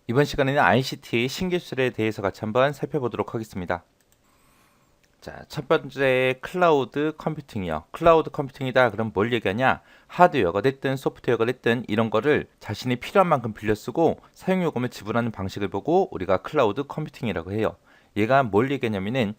이번 시간에는 ICT 신기술에 대해서 같이 한번 살펴보도록 하겠습니다. 자, 첫 번째 클라우드 컴퓨팅이요. 클라우드 컴퓨팅이다. 그럼 뭘 얘기하냐? 하드웨어가 됐든 소프트웨어가 됐든 이런 거를 자신이 필요한 만큼 빌려 쓰고 사용 요금을 지불하는 방식을 보고 우리가 클라우드 컴퓨팅이라고 해요. 얘가 뭘 얘기하냐면은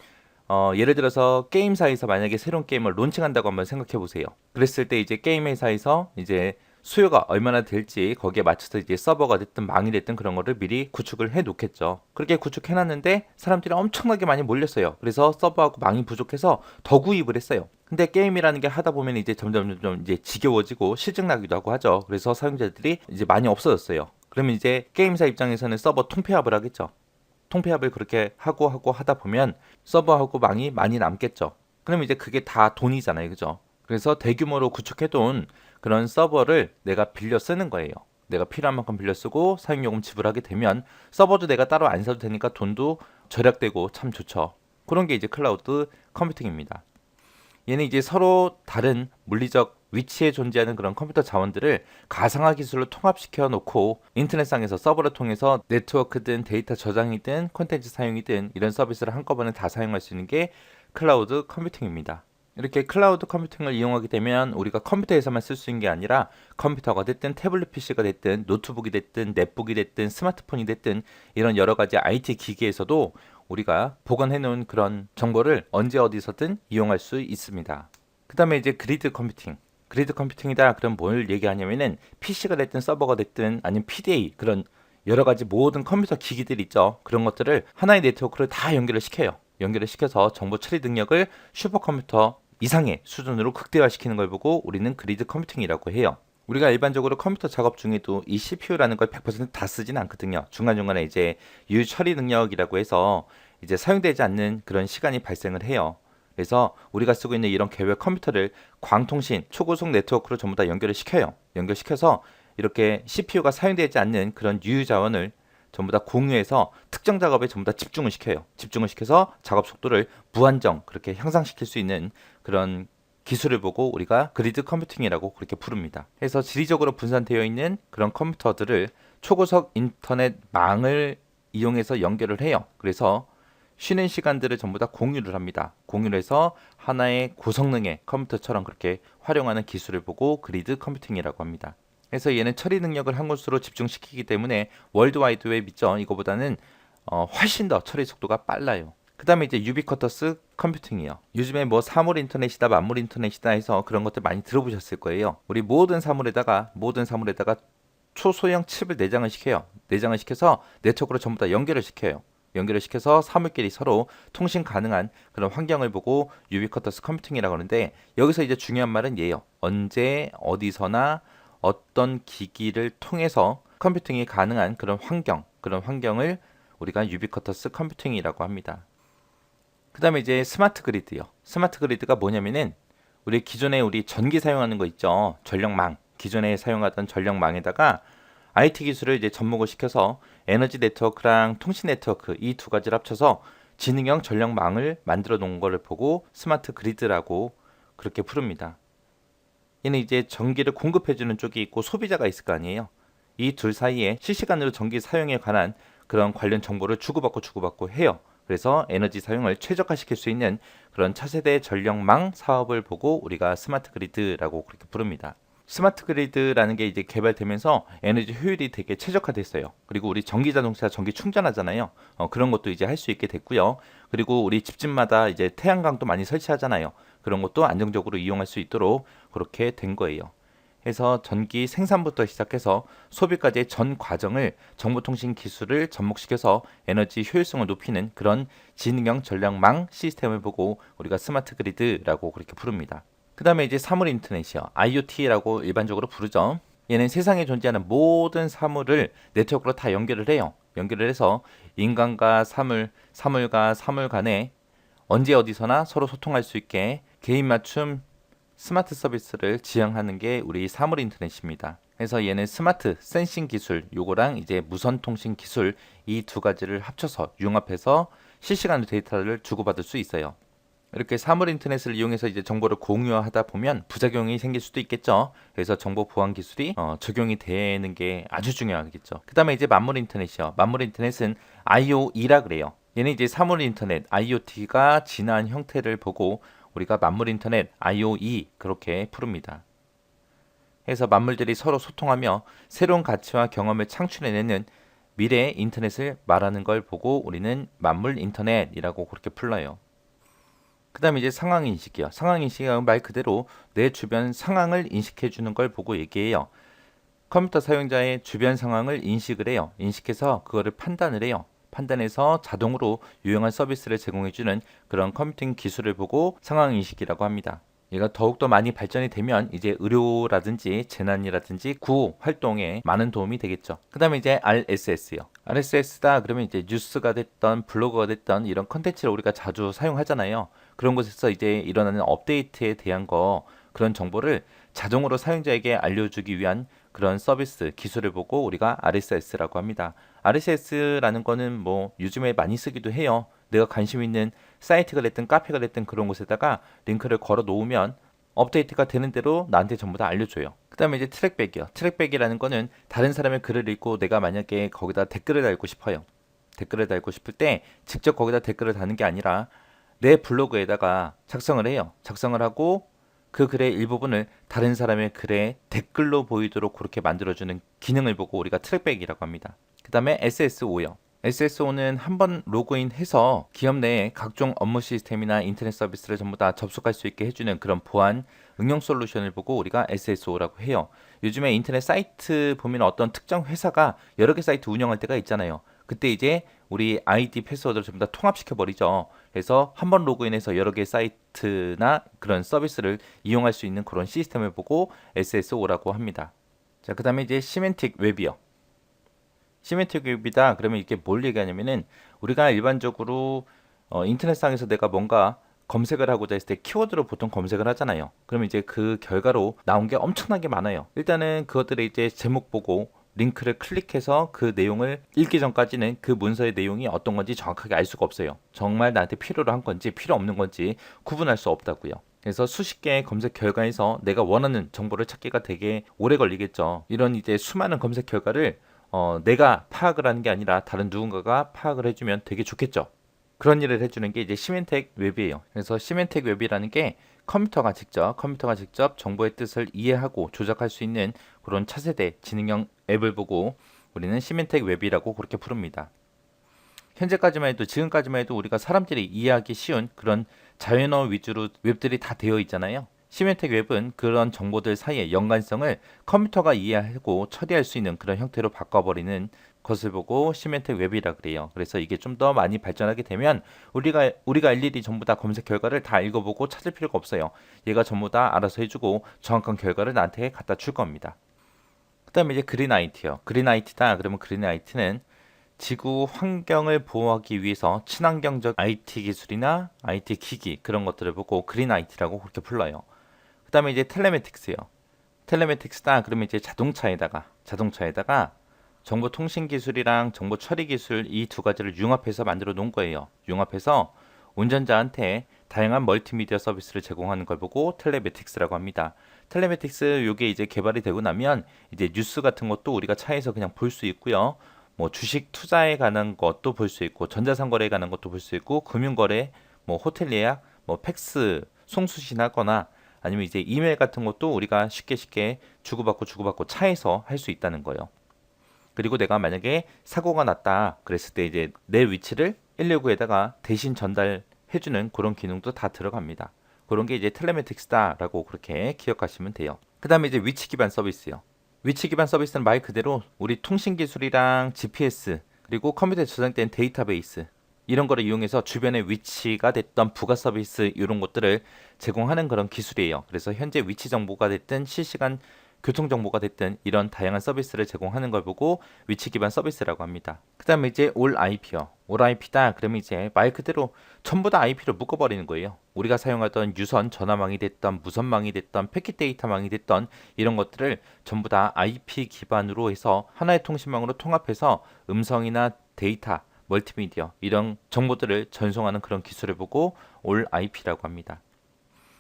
예를 들어서 게임사에서 만약에 새로운 게임을 론칭한다고 한번 생각해 보세요. 그랬을 때 이제 게임 회사에서 이제 수요가 얼마나 될지 거기에 맞춰서 이제 서버가 됐든 망이 됐든 그런 거를 미리 구축을 해 놓겠죠. 그렇게 구축해 놨는데 사람들이 엄청나게 많이 몰렸어요. 그래서 서버하고 망이 부족해서 더 구입을 했어요. 근데 게임이라는 게 하다 보면 이제 점점 이제 지겨워지고 실증나기도 하고 하죠. 그래서 사용자들이 이제 많이 없어졌어요. 그러면 이제 게임사 입장에서는 서버 통폐합을 하겠죠. 통폐합을 그렇게 하고 하다 보면 서버하고 망이 많이 남겠죠. 그럼 이제 그게 다 돈이잖아요. 그죠? 그래서 대규모로 구축해둔 그런 서버를 내가 빌려 쓰는 거예요. 내가 필요한 만큼 빌려 쓰고 사용요금 지불하게 되면 서버도 내가 따로 안 사도 되니까 돈도 절약되고 참 좋죠. 그런 게 이제 클라우드 컴퓨팅입니다. 얘는 이제 서로 다른 물리적 위치에 존재하는 그런 컴퓨터 자원들을 가상화 기술로 통합시켜 놓고 인터넷상에서 서버를 통해서 네트워크든 데이터 저장이든 콘텐츠 사용이든 이런 서비스를 한꺼번에 다 사용할 수 있는 게 클라우드 컴퓨팅입니다. 이렇게 클라우드 컴퓨팅을 이용하게 되면 우리가 컴퓨터에서만 쓸 수 있는 게 아니라 컴퓨터가 됐든 태블릿 PC가 됐든 노트북이 됐든 넷북이 됐든 스마트폰이 됐든 이런 여러 가지 IT 기기에서도 우리가 보관해 놓은 그런 정보를 언제 어디서든 이용할 수 있습니다. 그 다음에 이제 그리드 컴퓨팅. 그리드 컴퓨팅이다. 그럼 뭘 얘기하냐면은 PC가 됐든 서버가 됐든 아니면 PDA 그런 여러 가지 모든 컴퓨터 기기들 있죠. 그런 것들을 하나의 네트워크를 다 연결을 시켜요. 연결을 시켜서 정보 처리 능력을 슈퍼컴퓨터 이상의 수준으로 극대화시키는 걸 보고 우리는 그리드 컴퓨팅이라고 해요. 우리가 일반적으로 컴퓨터 작업 중에도 이 CPU라는 걸 100%다 쓰진 않거든요. 중간중간에 이제 유효 처리 능력이라고 해서 이제 사용되지 않는 그런 시간이 발생을 해요. 그래서 우리가 쓰고 있는 이런 개별 컴퓨터를 광통신, 초고속 네트워크로 전부 다 연결을 시켜요. 연결시켜서 이렇게 CPU가 사용되지 않는 그런 유효 자원을 전부 다 공유해서 특정 작업에 전부 다 집중을 시켜요. 집중을 시켜서 작업 속도를 무한정 그렇게 향상시킬 수 있는 그런 기술을 보고 우리가 그리드 컴퓨팅이라고 그렇게 부릅니다. 그래서 지리적으로 분산되어 있는 그런 컴퓨터들을 초고속 인터넷 망을 이용해서 연결을 해요. 그래서 쉬는 시간들을 전부 다 공유를 합니다. 공유를 해서 하나의 고성능의 컴퓨터처럼 그렇게 활용하는 기술을 보고 그리드 컴퓨팅이라고 합니다. 그래서 얘는 처리 능력을 한 곳으로 집중시키기 때문에 월드와이드 웹 있죠. 이거보다는 훨씬 더 처리 속도가 빨라요. 그 다음에 이제 유비쿼터스 컴퓨팅이요. 요즘에 뭐 사물 인터넷이다, 만물 인터넷이다 해서 그런 것들 많이 들어보셨을 거예요. 우리 모든 사물에다가 초소형 칩을 내장을 시켜요. 내장을 시켜서 네트워크로 전부 다 연결을 시켜요. 연결을 시켜서 사물끼리 서로 통신 가능한 그런 환경을 보고 유비쿼터스 컴퓨팅이라고 하는데 여기서 이제 중요한 말은 얘예요. 언제 어디서나 어떤 기기를 통해서 컴퓨팅이 가능한 그런 환경을 우리가 유비쿼터스 컴퓨팅이라고 합니다. 그 다음에 이제 스마트 그리드요. 스마트 그리드가 뭐냐면은 우리 전기 사용하는 거 있죠. 전력망. 기존에 사용하던 전력망에다가 IT 기술을 이제 접목을 시켜서 에너지 네트워크랑 통신 네트워크 이 두 가지를 합쳐서 지능형 전력망을 만들어 놓은 거를 보고 스마트 그리드라고 그렇게 부릅니다. 얘는 이제 전기를 공급해주는 쪽이 있고 소비자가 있을 거 아니에요. 이 둘 사이에 실시간으로 전기 사용에 관한 그런 관련 정보를 주고받고 해요. 그래서 에너지 사용을 최적화시킬 수 있는 그런 차세대 전력망 사업을 보고 우리가 스마트 그리드라고 그렇게 부릅니다. 스마트 그리드라는 게 이제 개발되면서 에너지 효율이 되게 최적화됐어요. 그리고 우리 전기 자동차 전기 충전하잖아요. 그런 것도 이제 할 수 있게 됐고요. 그리고 우리 집집마다 이제 태양광도 많이 설치하잖아요. 그런 것도 안정적으로 이용할 수 있도록 그렇게 된 거예요. 해서 전기 생산부터 시작해서 소비까지의 전 과정을 정보통신 기술을 접목시켜서 에너지 효율성을 높이는 그런 지능형 전력망 시스템을 보고 우리가 스마트 그리드라고 그렇게 부릅니다. 그 다음에 이제 사물 인터넷이요. IoT라고 일반적으로 부르죠. 얘는 세상에 존재하는 모든 사물을 네트워크로 다 연결을 해요. 연결을 해서 인간과 사물, 사물과 사물 간에 언제 어디서나 서로 소통할 수 있게 개인 맞춤 스마트 서비스를 지향하는 게 우리 사물 인터넷입니다. 그래서 얘는 스마트 센싱 기술 요거랑 이제 무선 통신 기술 이 두 가지를 합쳐서 융합해서 실시간 데이터를 주고받을 수 있어요. 이렇게 사물 인터넷을 이용해서 이제 정보를 공유하다 보면 부작용이 생길 수도 있겠죠. 그래서 정보 보안 기술이 적용이 되는 게 아주 중요하겠죠. 그 다음에 이제 만물 인터넷이요. 만물 인터넷은 IoE라 그래요. 얘는 이제 사물 인터넷, IoT가 진화한 형태를 보고 우리가 만물 인터넷, IoE 그렇게 부릅니다. 그래서 만물들이 서로 소통하며 새로운 가치와 경험을 창출해내는 미래의 인터넷을 말하는 걸 보고 우리는 만물 인터넷이라고 그렇게 불러요. 그 다음에 이제 상황 인식이요. 상황 인식은 말 그대로 내 주변 상황을 인식해 주는 걸 보고 얘기해요. 컴퓨터 사용자의 주변 상황을 인식을 해요. 인식해서 그거를 판단을 해요. 판단해서 자동으로 유용한 서비스를 제공해 주는 그런 컴퓨팅 기술을 보고 상황 인식이라고 합니다. 얘가 더욱더 많이 발전이 되면 이제 의료라든지 재난이라든지 구호 활동에 많은 도움이 되겠죠. 그 다음에 이제 RSS요. RSS다 그러면 이제 뉴스가 됐던 블로그가 됐던 이런 컨텐츠를 우리가 자주 사용하잖아요. 그런 곳에서 이제 일어나는 업데이트에 대한 그런 정보를 자동으로 사용자에게 알려주기 위한 그런 서비스 기술을 보고 우리가 RSS라고 합니다. RSS라는 거는 뭐 요즘에 많이 쓰기도 해요. 내가 관심 있는 사이트가 됐든 카페가 됐든 그런 곳에다가 링크를 걸어 놓으면 업데이트가 되는 대로 나한테 전부 다 알려줘요. 그 다음에 이제 트랙백이요. 트랙백이라는 거는 다른 사람의 글을 읽고 내가 만약에 거기다 댓글을 달고 싶어요. 댓글을 달고 싶을 때 직접 거기다 댓글을 다는 게 아니라 내 블로그에다가 작성을 해요. 작성을 하고 그 글의 일부분을 다른 사람의 글에 댓글로 보이도록 그렇게 만들어주는 기능을 보고 우리가 트랙백이라고 합니다. 그 다음에 SSO요. SSO는 한번 로그인해서 기업 내에 각종 업무 시스템이나 인터넷 서비스를 전부 다 접속할 수 있게 해주는 그런 보안 응용 솔루션을 보고 우리가 SSO라고 해요. 요즘에 인터넷 사이트 보면 어떤 특정 회사가 여러 개 사이트 운영할 때가 있잖아요. 그때 이제 우리 아이디 패스워드를 전부 다 통합시켜 버리죠. 그래서 한번 로그인해서 여러 개 사이트나 그런 서비스를 이용할 수 있는 그런 시스템을 보고 SSO라고 합니다. 자, 그 다음에 이제 시멘틱 웹이요. 시멘틱 웹이다 그러면 이게 뭘 얘기하냐면은 우리가 일반적으로 인터넷상에서 내가 뭔가 검색을 하고자 했을 때 키워드로 보통 검색을 하잖아요. 그러면 이제 그 결과로 나온 게 엄청나게 많아요. 일단은 그것들의 이제 제목 보고 링크를 클릭해서 그 내용을 읽기 전까지는 그 문서의 내용이 어떤 건지 정확하게 알 수가 없어요. 정말 나한테 필요로 한 건지 필요 없는 건지 구분할 수 없다고요. 그래서 수십 개의 검색 결과에서 내가 원하는 정보를 찾기가 되게 오래 걸리겠죠. 이런 이제 수많은 검색 결과를 내가 파악을 하는 게 아니라 다른 누군가가 파악을 해주면 되게 좋겠죠. 그런 일을 해주는 게 이제 시멘텍 웹이에요. 그래서 시멘텍 웹이라는 게 컴퓨터가 직접 정보의 뜻을 이해하고 조작할 수 있는 그런 차세대 지능형 앱을 보고 우리는 시멘텍 웹이라고 그렇게 부릅니다. 현재까지만 해도 지금까지만 해도 우리가 사람들이 이해하기 쉬운 그런 자연어 위주로 웹들이 다 되어 있잖아요. 시멘텍 웹은 그런 정보들 사이의 연관성을 컴퓨터가 이해하고 처리할 수 있는 그런 형태로 바꿔버리는 것을 보고 시멘텍 웹이라 그래요. 그래서 이게 좀 더 많이 발전하게 되면 우리가 일일이 전부 다 검색 결과를 다 읽어보고 찾을 필요가 없어요. 얘가 전부 다 알아서 해주고 정확한 결과를 나한테 갖다 줄 겁니다. 그다음에 이제 그린 IT요. 그린 IT다 그러면 그린 IT는 지구 환경을 보호하기 위해서 친환경적 IT 기술이나 IT 기기 그런 것들을 보고 그린 IT라고 그렇게 불러요. 그 다음에 이제 텔레매틱스요. 텔레매틱스다 그러면 이제 자동차에다가 정보통신 기술이랑 정보 처리 기술 이 두 가지를 융합해서 만들어 놓은 거예요. 융합해서 운전자한테 다양한 멀티미디어 서비스를 제공하는 걸 보고 텔레매틱스라고 합니다. 텔레매틱스 요게 이제 개발이 되고 나면 이제 뉴스 같은 것도 우리가 차에서 그냥 볼 수 있고요. 뭐 주식 투자에 관한 것도 볼 수 있고 전자상거래에 관한 것도 볼 수 있고 금융거래, 뭐 호텔 예약, 뭐 팩스 송수신하거나 아니면 이제 이메일 같은 것도 우리가 쉽게 주고받고 차에서 할 수 있다는 거예요. 그리고 내가 만약에 사고가 났다 그랬을 때 이제 내 위치를 119에다가 대신 전달해주는 그런 기능도 다 들어갑니다. 그런 게 이제 텔레매틱스다라고 그렇게 기억하시면 돼요. 그 다음에 이제 위치 기반 서비스요. 위치 기반 서비스는 말 그대로 우리 통신 기술이랑 GPS 그리고 컴퓨터에 저장된 데이터베이스 이런 거를 이용해서 주변의 위치가 됐던 부가 서비스 이런 것들을 제공하는 그런 기술이에요. 그래서 현재 위치 정보가 됐든 실시간 교통 정보가 됐든 이런 다양한 서비스를 제공하는 걸 보고 위치 기반 서비스라고 합니다. 그 다음에 이제 올 IP요. 올 IP다 그러면 이제 말 그대로 전부 다 IP로 묶어버리는 거예요. 우리가 사용하던 유선 전화망이 됐던 무선망이 됐던 패킷 데이터망이 됐던 이런 것들을 전부 다 IP 기반으로 해서 하나의 통신망으로 통합해서 음성이나 데이터 멀티미디어 이런 정보들을 전송하는 그런 기술을 보고 올 IP라고 합니다.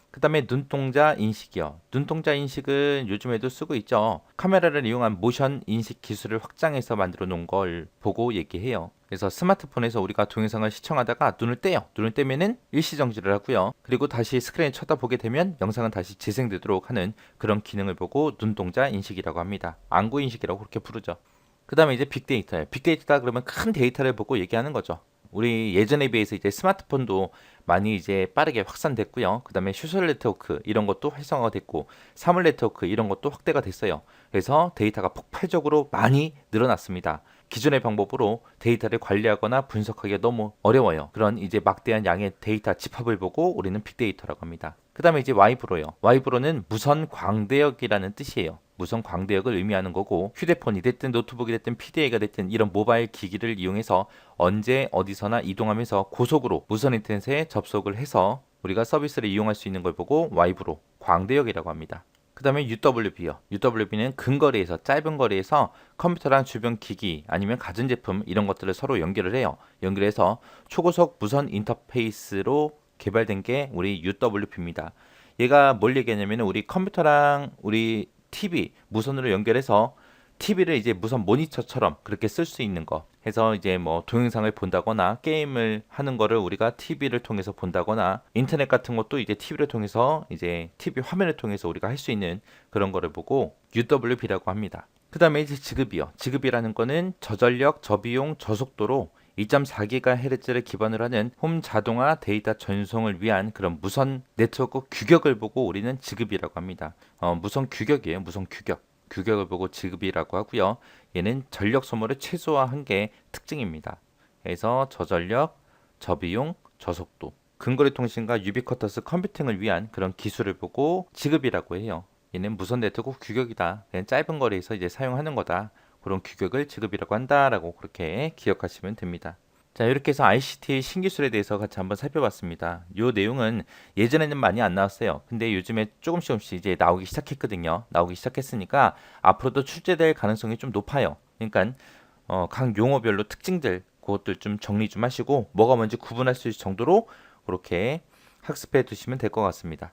그 다음에 눈동자 인식이요. 눈동자 인식은 요즘에도 쓰고 있죠. 카메라를 이용한 모션 인식 기술을 확장해서 만들어 놓은 걸 보고 얘기해요. 그래서 스마트폰에서 우리가 동영상을 시청하다가 눈을 떼요. 눈을 떼면은 일시정지를 하고요. 그리고 다시 스크린을 쳐다보게 되면 영상은 다시 재생되도록 하는 그런 기능을 보고 눈동자 인식이라고 합니다. 안구 인식이라고 그렇게 부르죠. 그 다음에 이제 빅데이터예요. 빅데이터다 그러면 큰 데이터를 보고 얘기하는 거죠. 우리 예전에 비해서 이제 스마트폰도 많이 이제 빠르게 확산됐고요. 그 다음에 소셜 네트워크 이런 것도 활성화가 됐고 사물 네트워크 이런 것도 확대가 됐어요. 그래서 데이터가 폭발적으로 많이 늘어났습니다. 기존의 방법으로 데이터를 관리하거나 분석하기가 너무 어려워요. 그런 이제 막대한 양의 데이터 집합을 보고 우리는 빅데이터라고 합니다. 그 다음에 이제 와이브로요. 와이브로는 무선 광대역이라는 뜻이에요. 무선 광대역을 의미하는 거고 휴대폰이 됐든 노트북이 됐든 PDA가 됐든 이런 모바일 기기를 이용해서 언제 어디서나 이동하면서 고속으로 무선 인터넷에 접속을 해서 우리가 서비스를 이용할 수 있는 걸 보고 와이브로 광대역이라고 합니다. 그 다음에 UWB요. UWB는 근거리에서 짧은 거리에서 컴퓨터랑 주변 기기 아니면 가전제품 이런 것들을 서로 연결을 해요. 연결해서 초고속 무선 인터페이스로 개발된 게 우리 UWB입니다. 얘가 뭘 얘기하냐면 우리 컴퓨터랑 우리 TV 무선으로 연결해서 TV를 이제 무선 모니터처럼 그렇게 쓸 수 있는 거 해서 이제 뭐 동영상을 본다거나 게임을 하는 거를 우리가 TV를 통해서 본다거나 인터넷 같은 것도 이제 TV를 통해서 이제 TV 화면을 통해서 우리가 할 수 있는 그런 거를 보고 UWB라고 합니다. 그 다음에 이제 지급이요. 지급이라는 거는 저전력, 저비용, 저속도로 2.4GHz를 기반으로 하는 홈 자동화 데이터 전송을 위한 그런 무선 네트워크 규격을 보고 우리는 지급이라고 합니다. 무선 규격이에요. 무선 규격. 규격을 보고 지급이라고 하고요. 얘는 전력 소모를 최소화한 게 특징입니다. 그래서 저전력, 저비용, 저속도. 근거리 통신과 유비쿼터스 컴퓨팅을 위한 그런 기술을 보고 지급이라고 해요. 얘는 무선 네트워크 규격이다. 그냥 짧은 거리에서 이제 사용하는 거다. 그런 규격을 지급이라고 한다라고 그렇게 기억하시면 됩니다. 자, 이렇게 해서 ICT 신기술에 대해서 같이 한번 살펴봤습니다. 이 내용은 예전에는 많이 안 나왔어요. 근데 요즘에 조금씩 이제 나오기 시작했거든요. 나오기 시작했으니까 앞으로도 출제될 가능성이 좀 높아요. 그러니까 각 용어별로 특징들 그것들 좀 정리 좀 하시고 뭐가 뭔지 구분할 수 있을 정도로 그렇게 학습해 두시면 될 것 같습니다.